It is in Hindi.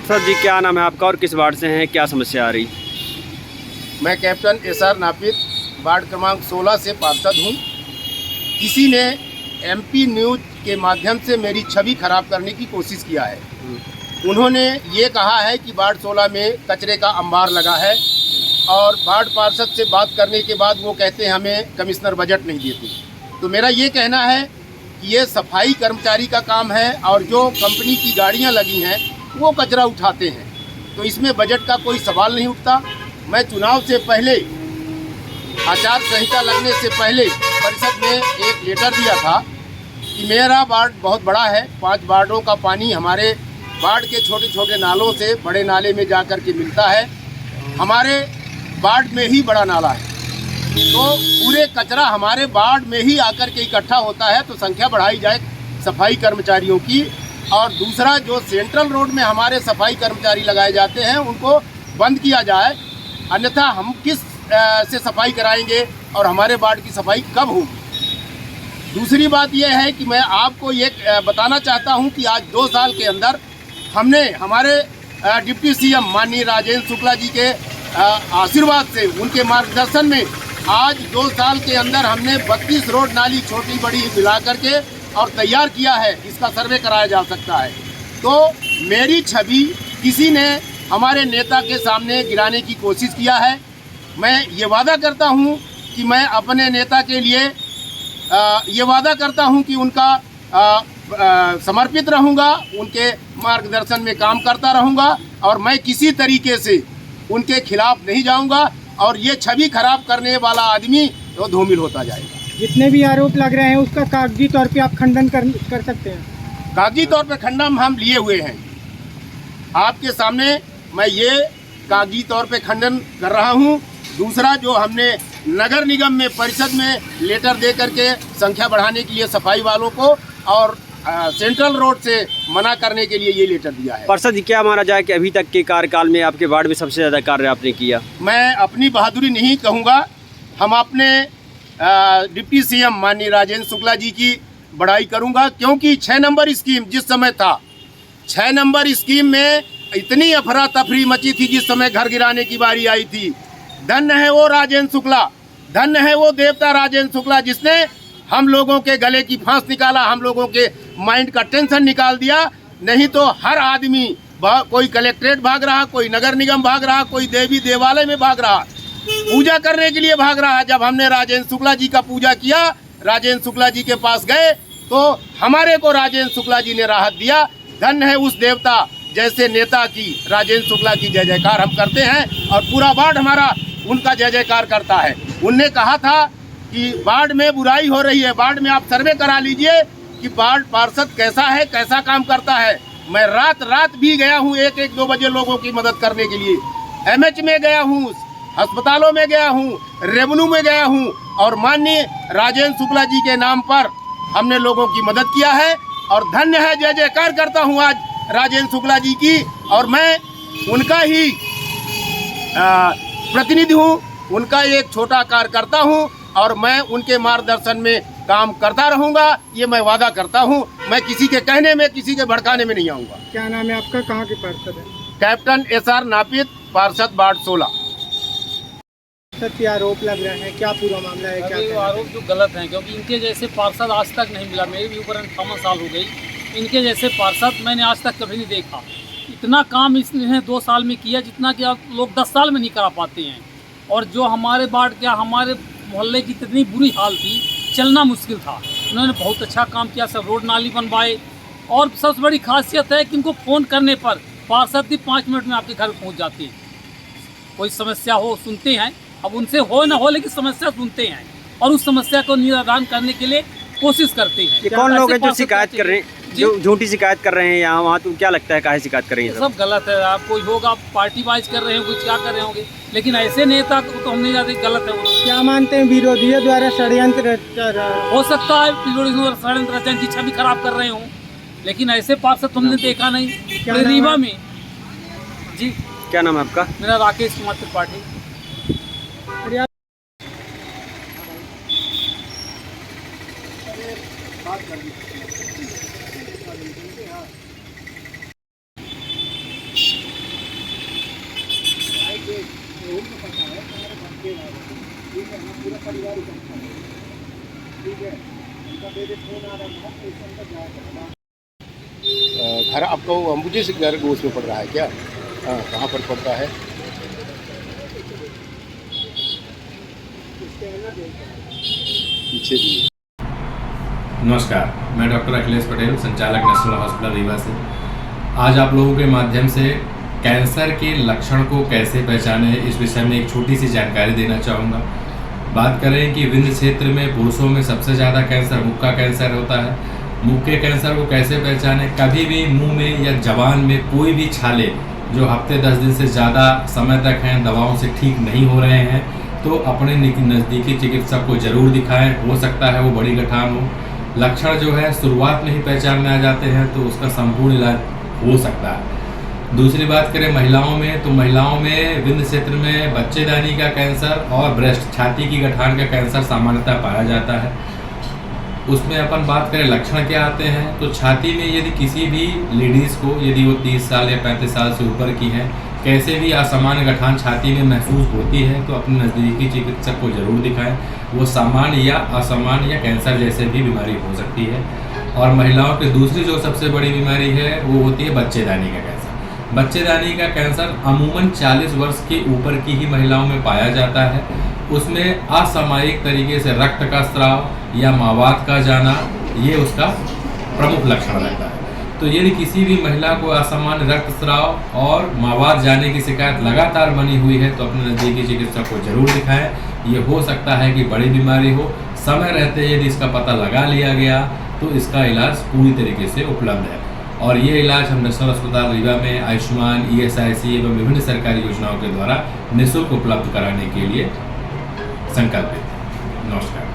पार्षद जी, क्या नाम है आपका और किस वार्ड से हैं, क्या समस्या आ रही? मैं कैप्टन एसआर नापित वार्ड क्रमांक 16 से पार्षद हूँ। किसी ने एमपी न्यूज़ के माध्यम से मेरी छवि खराब करने की कोशिश किया है। उन्होंने ये कहा है कि वार्ड 16 में कचरे का अंबार लगा है और वार्ड पार्षद से बात करने के बाद वो कहते हैं हमें कमिश्नर बजट नहीं देते। तो मेरा ये कहना है कि ये सफाई कर्मचारी का काम है और जो कंपनी की गाड़ियाँ लगी हैं वो कचरा उठाते हैं, तो इसमें बजट का कोई सवाल नहीं उठता। मैं चुनाव से पहले, आचार संहिता लगने से पहले परिषद में एक लेटर दिया था कि मेरा वार्ड बहुत बड़ा है, 5 वार्डों का पानी हमारे वार्ड के छोटे छोटे नालों से बड़े नाले में जा कर के मिलता है। हमारे वार्ड में ही बड़ा नाला है, तो पूरे कचरा हमारे वार्ड में ही आकर के इकट्ठा होता है। तो संख्या बढ़ाई जाए सफाई कर्मचारियों की, और दूसरा जो सेंट्रल रोड में हमारे सफाई कर्मचारी लगाए जाते हैं उनको बंद किया जाए, अन्यथा हम किस से सफाई कराएंगे और हमारे वार्ड की सफाई कब होगी। दूसरी बात यह है कि मैं आपको ये बताना चाहता हूं कि आज 2 साल के अंदर हमने हमारे डिप्टी सीएम माननीय राजेंद्र शुक्ला जी के आशीर्वाद से, उनके मार्गदर्शन में आज 2 साल के अंदर हमने 32 रोड नाली छोटी बड़ी मिला करके और तैयार किया है। इसका सर्वे कराया जा सकता है। तो मेरी छवि किसी ने हमारे नेता के सामने गिराने की कोशिश किया है। मैं ये वादा करता हूं कि मैं अपने नेता के लिए ये वादा करता हूं कि उनका समर्पित रहूंगा, उनके मार्गदर्शन में काम करता रहूंगा और मैं किसी तरीके से उनके खिलाफ नहीं जाऊंगा और ये छवि खराब करने वाला आदमी तो धूमिल होता जाएगा। जितने भी आरोप लग रहे हैं उसका कागजी तौर पे आप खंडन कर सकते हैं? कागजी तौर पे खंडन हम लिए हुए हैं। आपके सामने मैं ये कागजी तौर पे खंडन कर रहा हूँ। दूसरा, जो हमने नगर निगम में परिषद में लेटर दे करके संख्या बढ़ाने के लिए सफाई वालों को और सेंट्रल रोड से मना करने के लिए ये लेटर दिया है। पार्षद जी, क्या माना जाए कि अभी तक के कार्यकाल में आपके वार्ड में सबसे ज़्यादा कार्य आपने किया? मैं अपनी बहादुरी नहीं कहूँगा, हम अपने डिप्टी सीएम माननीय राजेंद्र शुक्ला जी की बड़ाई करूँगा, क्योंकि 6 नंबर स्कीम जिस समय था, 6 नंबर स्कीम में इतनी अफरा तफरी मची थी जिस समय घर गिराने की बारी आई थी। धन्य है वो राजेंद्र शुक्ला, धन्य है वो देवता राजेंद्र शुक्ला जिसने हम लोगों के गले की फांस निकाला, हम लोगों के माइंड का टेंशन निकाल दिया। नहीं तो हर आदमी, कोई कलेक्ट्रेट भाग रहा, कोई नगर निगम भाग रहा, कोई देवी देवालय में भाग रहा, पूजा करने के लिए भाग रहा। जब हमने राजेंद्र शुक्ला जी का पूजा किया, राजेंद्र शुक्ला जी के पास गए, तो हमारे को राजेंद्र शुक्ला जी ने राहत दिया। धन्य है उस देवता जैसे नेता की, राजेंद्र शुक्ला की जय जयकार हम करते हैं और पूरा वार्ड हमारा उनका जय जयकार करता है। उनने कहा था कि वार्ड में बुराई हो रही है, वार्ड में आप सर्वे करा लीजिए कि वार्ड पार्षद कैसा है, कैसा काम करता है। मैं रात भी गया हूँ 1-2 बजे लोगों की मदद करने के लिए। एमएच में गया हूँ, अस्पतालों में गया हूँ, रेवेन्यू में गया हूँ और माननीय राजेंद्र शुक्ला जी के नाम पर हमने लोगों की मदद किया है और धन्य है, जय जयकार करता हूँ आज राजेंद्र शुक्ला जी की। और मैं उनका ही प्रतिनिधि हूँ, उनका एक छोटा कार्यकर्ता हूँ और मैं उनके मार्गदर्शन में काम करता रहूँगा, ये मैं वादा करता हूँ। मैं किसी के कहने में, किसी के भड़काने में नहीं आऊँगा। क्या नाम है आपका, कहाँ के पार्षद है? कैप्टन एसआर नापित, पार्षद वार्ड 16। सत्य आरोप लग रहे हैं, क्या पूरा मामला है? क्या वो आरोप जो गलत हैं, क्योंकि इनके जैसे पार्षद आज तक नहीं मिला। मेरी भी ऊपर 58 साल हो गई, इनके जैसे पार्षद मैंने आज तक कभी नहीं देखा। इतना काम इसने 2 साल में किया जितना कि आप लोग 10 साल में नहीं करा पाते हैं। और जो हमारे वार्ड, क्या हमारे मोहल्ले की इतनी बुरी हाल थी, चलना मुश्किल था, उन्होंने बहुत अच्छा काम किया। सब रोड नाली बनवाए और सबसे बड़ी खासियत है कि इनको फ़ोन करने पर पार्षद भी 5 मिनट में आपके घर पहुँच जाते हैं। कोई समस्या हो सुनते हैं, अब उनसे हो ना हो लेकिन समस्या सुनते हैं और उस समस्या को निराकरण करने के लिए कोशिश करते हैं। ये कौन लोग हैं जो शिकायत कर रहे हैं, जो झूठी शिकायत कर रहे हैं यहाँ वहाँ? तो क्या लगता है काहे शिकायत कर रहे हैं? सब गलत है। आप कोई होगा पार्टी वाइज कर रहे होंगे, क्या कर रहे होंगे, लेकिन ऐसे नेता तो हम नहीं जानते, गलत है वो। क्या मानते हैं, विरोधियों द्वारा षड्यंत्र हो सकता है, विरोधियों षड्यंत्र रचना की छवि खराब कर रहे हों, लेकिन ऐसे पार्षद तो हमने देखा नहीं। रीवा में जी, क्या नाम है आपका? मेरा राकेश कुमार त्रिपाठी। ठीक है, हम पूरा परिवार इकट्ठा है, ठीक है, उनका मेरे फोन आ रहा है, स्टेशन पर जाएगा। घर आपका वो अंबुजे से घर वो उसमें पड़ रहा है क्या? हाँ, कहाँ पर पड़ता है? पीछे भी। नमस्कार, मैं डॉक्टर अखिलेश पटेल, संचालक नेशनल हॉस्पिटल रीवा से। आज आप लोगों के माध्यम से कैंसर के लक्षण को कैसे पहचानें, इस विषय में एक छोटी सी जानकारी देना चाहूँगा। बात करें कि विंध्य क्षेत्र में पुरुषों में सबसे ज़्यादा कैंसर मुख का कैंसर होता है। मुख के कैंसर को कैसे पहचानें? कभी भी मुंह में या जबान में कोई भी छाले जो हफ्ते 10 दिन से ज़्यादा समय तक हैं, दवाओं से ठीक नहीं हो रहे हैं, तो अपने नज़दीकी चिकित्सक को ज़रूर दिखाएं। हो सकता है वो बड़ी गठान हो। लक्षण जो है शुरुआत में ही पहचान में आ जाते हैं तो उसका संपूर्ण इलाज हो सकता है। दूसरी बात करें महिलाओं में, तो महिलाओं में विंध्य क्षेत्र में बच्चेदानी का कैंसर और ब्रेस्ट छाती की गठान का कैंसर सामान्यतः पाया जाता है। उसमें अपन बात करें लक्षण क्या आते हैं, तो छाती में यदि किसी भी लेडीज़ को, यदि वो 30 साल या 35 साल से ऊपर की हैं, कैसे भी असामान्य गठान छाती में महसूस होती है तो अपने नज़दीकी चिकित्सक को ज़रूर दिखाएं। वो सामान्य या असामान्य या कैंसर जैसे भी बीमारी हो सकती है। और महिलाओं की दूसरी जो सबसे बड़ी बीमारी है वो होती है बच्चेदानी का कैंसर। बच्चेदानी का कैंसर अमूमन 40 वर्ष के ऊपर की ही महिलाओं में पाया जाता है। उसमें असामयिक तरीके से रक्त का स्राव या मावात का जाना, ये उसका प्रमुख लक्षण रहता है। तो यदि किसी भी महिला को असामान्य रक्तस्राव और मावात जाने की शिकायत लगातार बनी हुई है तो अपने नज़दीकी चिकित्सक को जरूर दिखाएं। ये हो सकता है कि बड़ी बीमारी हो। समय रहते यदि इसका पता लगा लिया गया तो इसका इलाज पूरी तरीके से उपलब्ध है। और ये इलाज हम नेशनल अस्पताल रीवा में आयुष्मान, ESIC एवं विभिन्न सरकारी योजनाओं के द्वारा निःशुल्क उपलब्ध कराने के लिए संकल्पित है। नमस्कार।